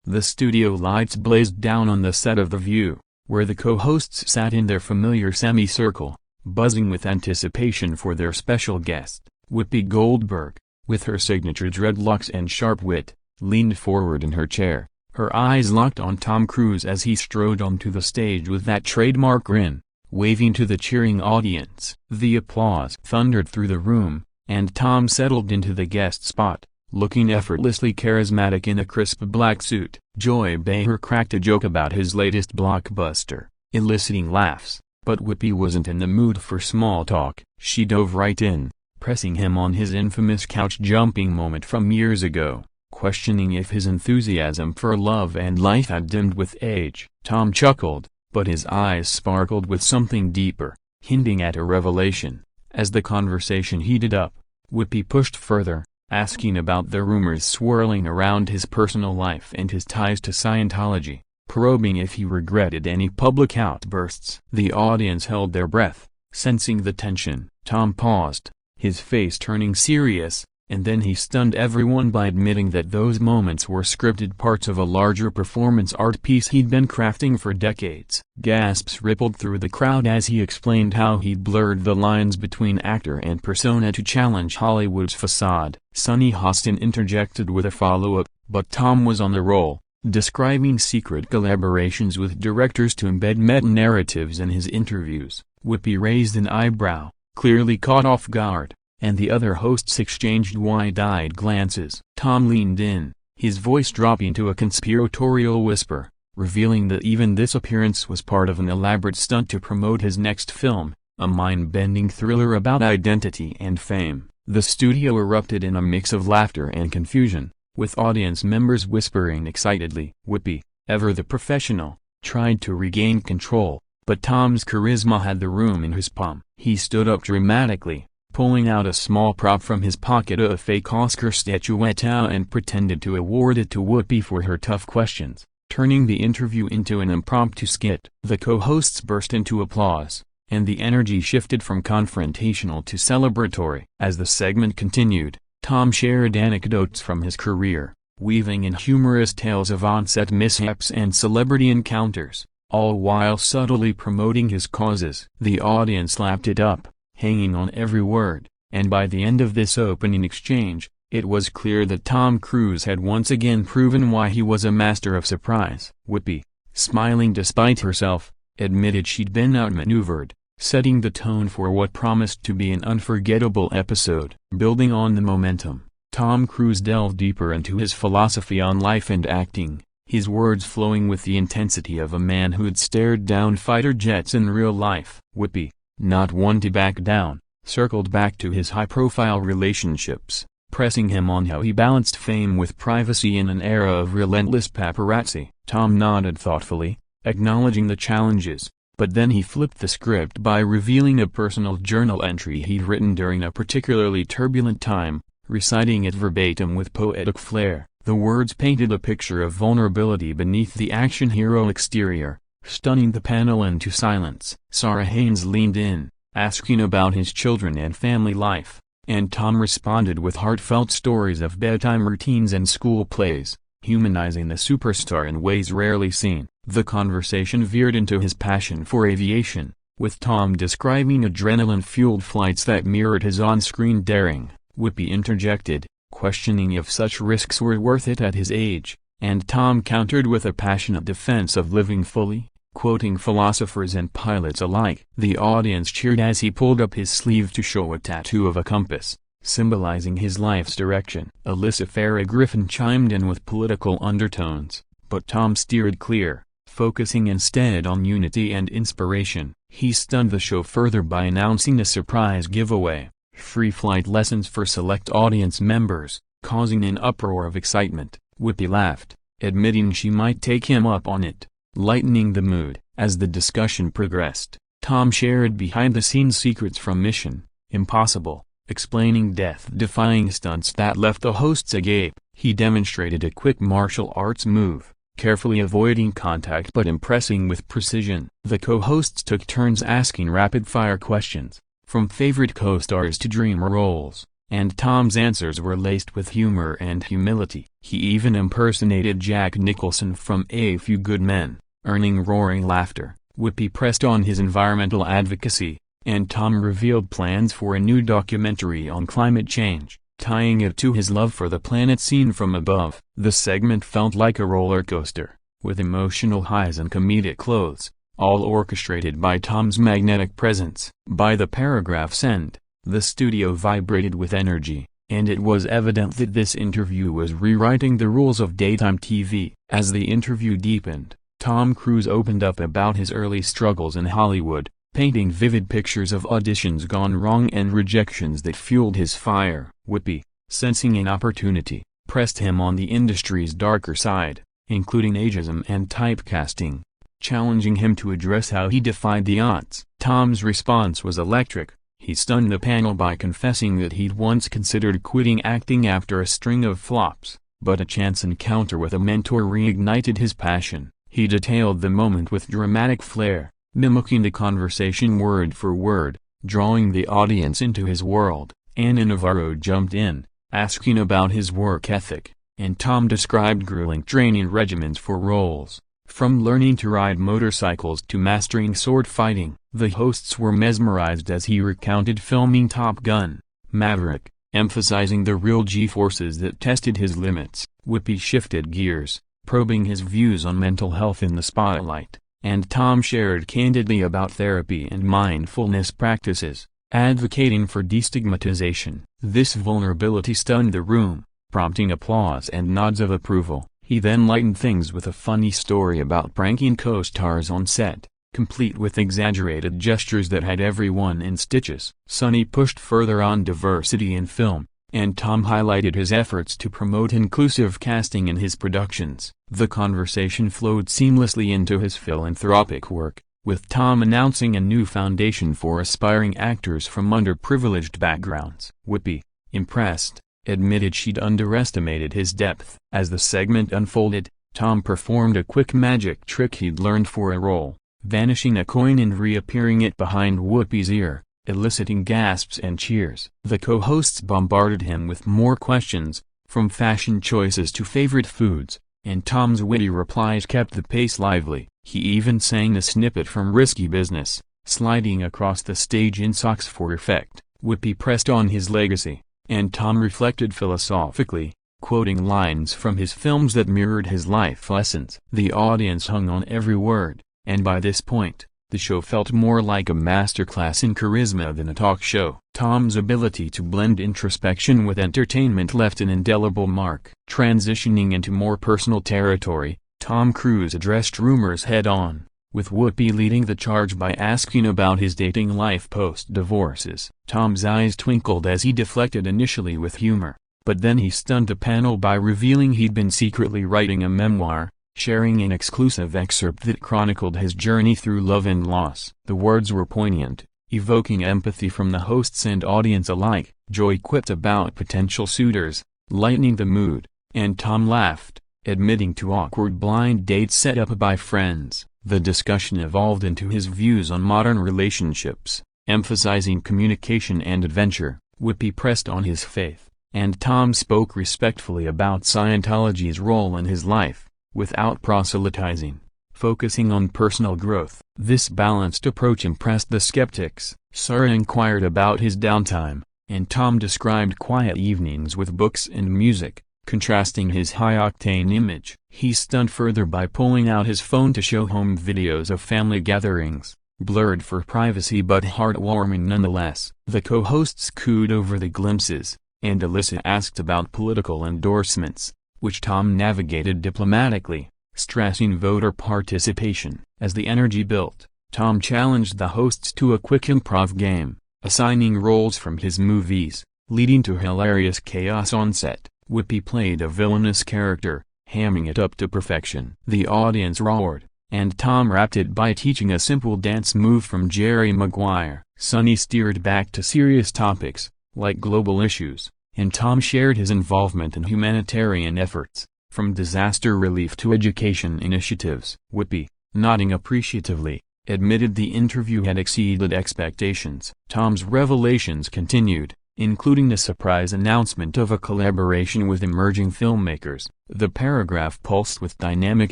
The studio lights blazed down on the set of The View, where the co-hosts sat in their familiar semicircle, buzzing with anticipation for their special guest. Whoopi Goldberg, with her signature dreadlocks and sharp wit, leaned forward in her chair, her eyes locked on Tom Cruise as he strode onto the stage with that trademark grin, waving to the cheering audience. The applause thundered through the room, and Tom settled into the guest spot, looking effortlessly charismatic in a crisp black suit. Joy Behar cracked a joke about his latest blockbuster, eliciting laughs, but Whoopi wasn't in the mood for small talk. She dove right in, pressing him on his infamous couch-jumping moment from years ago, questioning if his enthusiasm for love and life had dimmed with age. Tom chuckled, but his eyes sparkled with something deeper, hinting at a revelation. As the conversation heated up, Whoopi pushed further, asking about the rumors swirling around his personal life and his ties to Scientology, probing if he regretted any public outbursts. The audience held their breath, sensing the tension. Tom paused, his face turning serious, and then he stunned everyone by admitting that those moments were scripted parts of a larger performance art piece he'd been crafting for decades. Gasps rippled through the crowd as he explained how he'd blurred the lines between actor and persona to challenge Hollywood's facade. Sunny Hostin interjected with a follow-up, but Tom was on the roll, describing secret collaborations with directors to embed meta-narratives in his interviews. Whoopi raised an eyebrow, clearly caught off guard, and the other hosts exchanged wide-eyed glances. Tom leaned in, his voice dropping to a conspiratorial whisper, revealing that even this appearance was part of an elaborate stunt to promote his next film, a mind-bending thriller about identity and fame. The studio erupted in a mix of laughter and confusion, with audience members whispering excitedly. Whoopi, ever the professional, tried to regain control, but Tom's charisma had the room in his palm. He stood up dramatically, pulling out a small prop from his pocket, a fake Oscar statuette, and pretended to award it to Whoopi for her tough questions, turning the interview into an impromptu skit. The co-hosts burst into applause, and the energy shifted from confrontational to celebratory. As the segment continued, Tom shared anecdotes from his career, weaving in humorous tales of on-set mishaps and celebrity encounters, all while subtly promoting his causes. The audience lapped it up, hanging on every word, and by the end of this opening exchange, it was clear that Tom Cruise had once again proven why he was a master of surprise. Whoopi, smiling despite herself, admitted she'd been outmaneuvered, setting the tone for what promised to be an unforgettable episode. Building on the momentum, Tom Cruise delved deeper into his philosophy on life and acting, his words flowing with the intensity of a man who'd stared down fighter jets in real life. Whoopi, not one to back down, circled back to his high-profile relationships, pressing him on how he balanced fame with privacy in an era of relentless paparazzi. Tom nodded thoughtfully, acknowledging the challenges, but then he flipped the script by revealing a personal journal entry he'd written during a particularly turbulent time, reciting it verbatim with poetic flair. The words painted a picture of vulnerability beneath the action hero exterior, stunning the panel into silence. Sarah Haynes leaned in, asking about his children and family life, and Tom responded with heartfelt stories of bedtime routines and school plays, humanizing the superstar in ways rarely seen. The conversation veered into his passion for aviation, with Tom describing adrenaline-fueled flights that mirrored his on-screen daring. Whoopi interjected, questioning if such risks were worth it at his age, and Tom countered with a passionate defense of living fully, quoting philosophers and pilots alike. The audience cheered as he pulled up his sleeve to show a tattoo of a compass, symbolizing his life's direction. Alyssa Farah Griffin chimed in with political undertones, but Tom steered clear, focusing instead on unity and inspiration. He stunned the show further by announcing a surprise giveaway, free flight lessons for select audience members, causing an uproar of excitement. Whoopi laughed, admitting she might take him up on it, lightening the mood. As the discussion progressed, Tom shared behind-the-scenes secrets from Mission Impossible, explaining death-defying stunts that left the hosts agape. He demonstrated a quick martial arts move, carefully avoiding contact but impressing with precision. The co-hosts took turns asking rapid-fire questions, from favorite co-stars to dream roles, and Tom's answers were laced with humor and humility. He even impersonated Jack Nicholson from A Few Good Men, earning roaring laughter. Whoopi pressed on his environmental advocacy, and Tom revealed plans for a new documentary on climate change, tying it to his love for the planet seen from above. The segment felt like a roller coaster, with emotional highs and comedic lows, all orchestrated by Tom's magnetic presence. By the paragraph's end, the studio vibrated with energy, and it was evident that this interview was rewriting the rules of daytime TV. As the interview deepened, Tom Cruise opened up about his early struggles in Hollywood, painting vivid pictures of auditions gone wrong and rejections that fueled his fire. Whoopi, sensing an opportunity, pressed him on the industry's darker side, including ageism and typecasting, challenging him to address how he defied the odds. Tom's response was electric. He stunned the panel by confessing that he'd once considered quitting acting after a string of flops, but a chance encounter with a mentor reignited his passion. He detailed the moment with dramatic flair, mimicking the conversation word for word, drawing the audience into his world. Ana Navarro jumped in, asking about his work ethic, and Tom described grueling training regimens for roles, from learning to ride motorcycles to mastering sword fighting. The hosts were mesmerized as he recounted filming Top Gun: Maverick, emphasizing the real G-forces that tested his limits. Whoopi shifted gears, probing his views on mental health in the spotlight, and Tom shared candidly about therapy and mindfulness practices, advocating for destigmatization. This vulnerability stunned the room, prompting applause and nods of approval. He then lightened things with a funny story about pranking co-stars on set, complete with exaggerated gestures that had everyone in stitches. Sonny pushed further on diversity in film, and Tom highlighted his efforts to promote inclusive casting in his productions. The conversation flowed seamlessly into his philanthropic work, with Tom announcing a new foundation for aspiring actors from underprivileged backgrounds. Whoopi, impressed, admitted she'd underestimated his depth. As the segment unfolded, Tom performed a quick magic trick he'd learned for a role, vanishing a coin and reappearing it behind Whoopi's ear, eliciting gasps and cheers. The co-hosts bombarded him with more questions, from fashion choices to favorite foods, and Tom's witty replies kept the pace lively. He even sang a snippet from Risky Business, sliding across the stage in socks for effect. Whoopi pressed on his legacy, and Tom reflected philosophically, quoting lines from his films that mirrored his life lessons. The audience hung on every word, and by this point, the show felt more like a masterclass in charisma than a talk show. Tom's ability to blend introspection with entertainment left an indelible mark. Transitioning into more personal territory, Tom Cruise addressed rumors head-on, with Whoopi leading the charge by asking about his dating life post-divorces. Tom's eyes twinkled as he deflected initially with humor, but then he stunned the panel by revealing he'd been secretly writing a memoir, sharing an exclusive excerpt that chronicled his journey through love and loss. The words were poignant, evoking empathy from the hosts and audience alike. Joy quipped about potential suitors, lightening the mood, and Tom laughed, admitting to awkward blind dates set up by friends. The discussion evolved into his views on modern relationships, emphasizing communication and adventure. Whoopi pressed on his faith, and Tom spoke respectfully about Scientology's role in his life, without proselytizing, focusing on personal growth. This balanced approach impressed the skeptics. Sarah inquired about his downtime, and Tom described quiet evenings with books and music, contrasting his high-octane image. He stunned further by pulling out his phone to show home videos of family gatherings, blurred for privacy but heartwarming nonetheless. The co-hosts cooed over the glimpses, and Alyssa asked about political endorsements, which Tom navigated diplomatically, stressing voter participation. As the energy built, Tom challenged the hosts to a quick improv game, assigning roles from his movies, leading to hilarious chaos on set. Whoopi played a villainous character, hamming it up to perfection. The audience roared, and Tom wrapped it by teaching a simple dance move from Jerry Maguire. Sonny steered back to serious topics, like global issues, and Tom shared his involvement in humanitarian efforts, from disaster relief to education initiatives. Whoopi, nodding appreciatively, admitted the interview had exceeded expectations. Tom's revelations continued, including the surprise announcement of a collaboration with emerging filmmakers. The paragraph pulsed with dynamic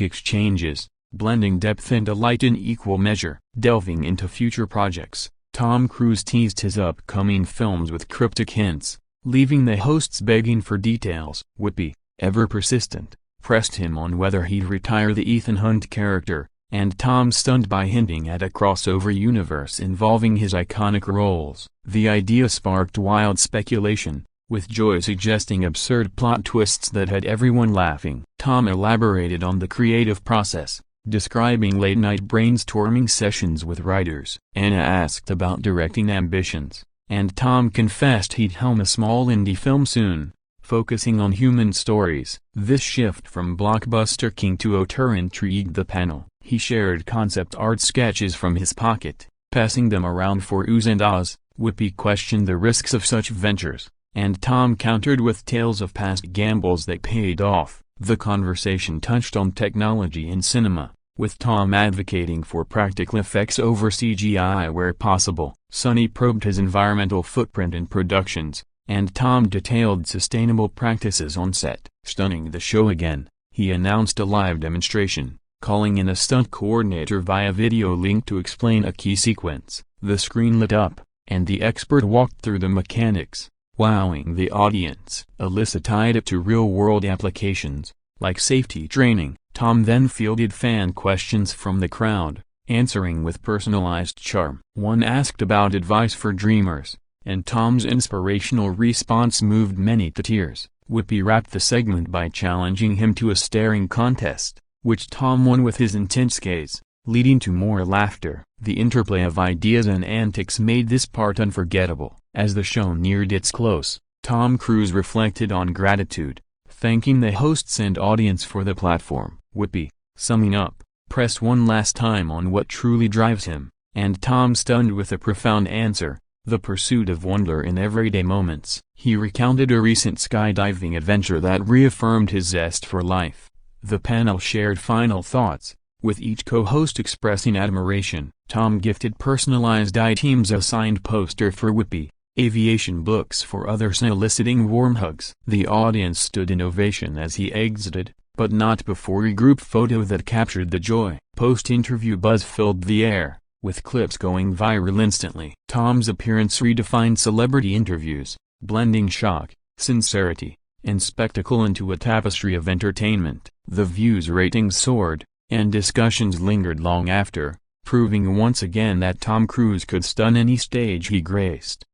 exchanges, blending depth and delight in equal measure. Delving into future projects, Tom Cruise teased his upcoming films with cryptic hints, leaving the hosts begging for details. Whoopi, ever persistent, pressed him on whether he'd retire the Ethan Hunt character, and Tom stunned by hinting at a crossover universe involving his iconic roles. The idea sparked wild speculation, with Joy suggesting absurd plot twists that had everyone laughing. Tom elaborated on the creative process, describing late-night brainstorming sessions with writers. Anna asked about directing ambitions, and Tom confessed he'd helm a small indie film soon, focusing on human stories. This shift from blockbuster king to auteur intrigued the panel. He shared concept art sketches from his pocket, passing them around for oohs and ahs. Whoopi questioned the risks of such ventures, and Tom countered with tales of past gambles that paid off. The conversation touched on technology in cinema, with Tom advocating for practical effects over CGI where possible. Sonny probed his environmental footprint in productions, and Tom detailed sustainable practices on set. Stunning the show again, he announced a live demonstration, calling in a stunt coordinator via video link to explain a key sequence. The screen lit up, and the expert walked through the mechanics, wowing the audience. Alyssa tied it to real-world applications, like safety training. Tom then fielded fan questions from the crowd, answering with personalized charm. One asked about advice for dreamers, and Tom's inspirational response moved many to tears. Whoopi wrapped the segment by challenging him to a staring contest, which Tom won with his intense gaze, leading to more laughter. The interplay of ideas and antics made this part unforgettable. As the show neared its close, Tom Cruise reflected on gratitude, thanking the hosts and audience for the platform. Whoopi, summing up, pressed one last time on what truly drives him, and Tom stunned with a profound answer: the pursuit of wonder in everyday moments. He recounted a recent skydiving adventure that reaffirmed his zest for life. The panel shared final thoughts, with each co-host expressing admiration. Tom gifted personalized I-Teams a signed poster for Whoopi, aviation books for others, eliciting warm hugs. The audience stood in ovation as he exited, but not before a group photo that captured the joy. Post-interview buzz filled the air, with clips going viral instantly. Tom's appearance redefined celebrity interviews, blending shock, sincerity, and spectacle into a tapestry of entertainment. The views ratings soared, and discussions lingered long after, proving once again that Tom Cruise could stun any stage he graced.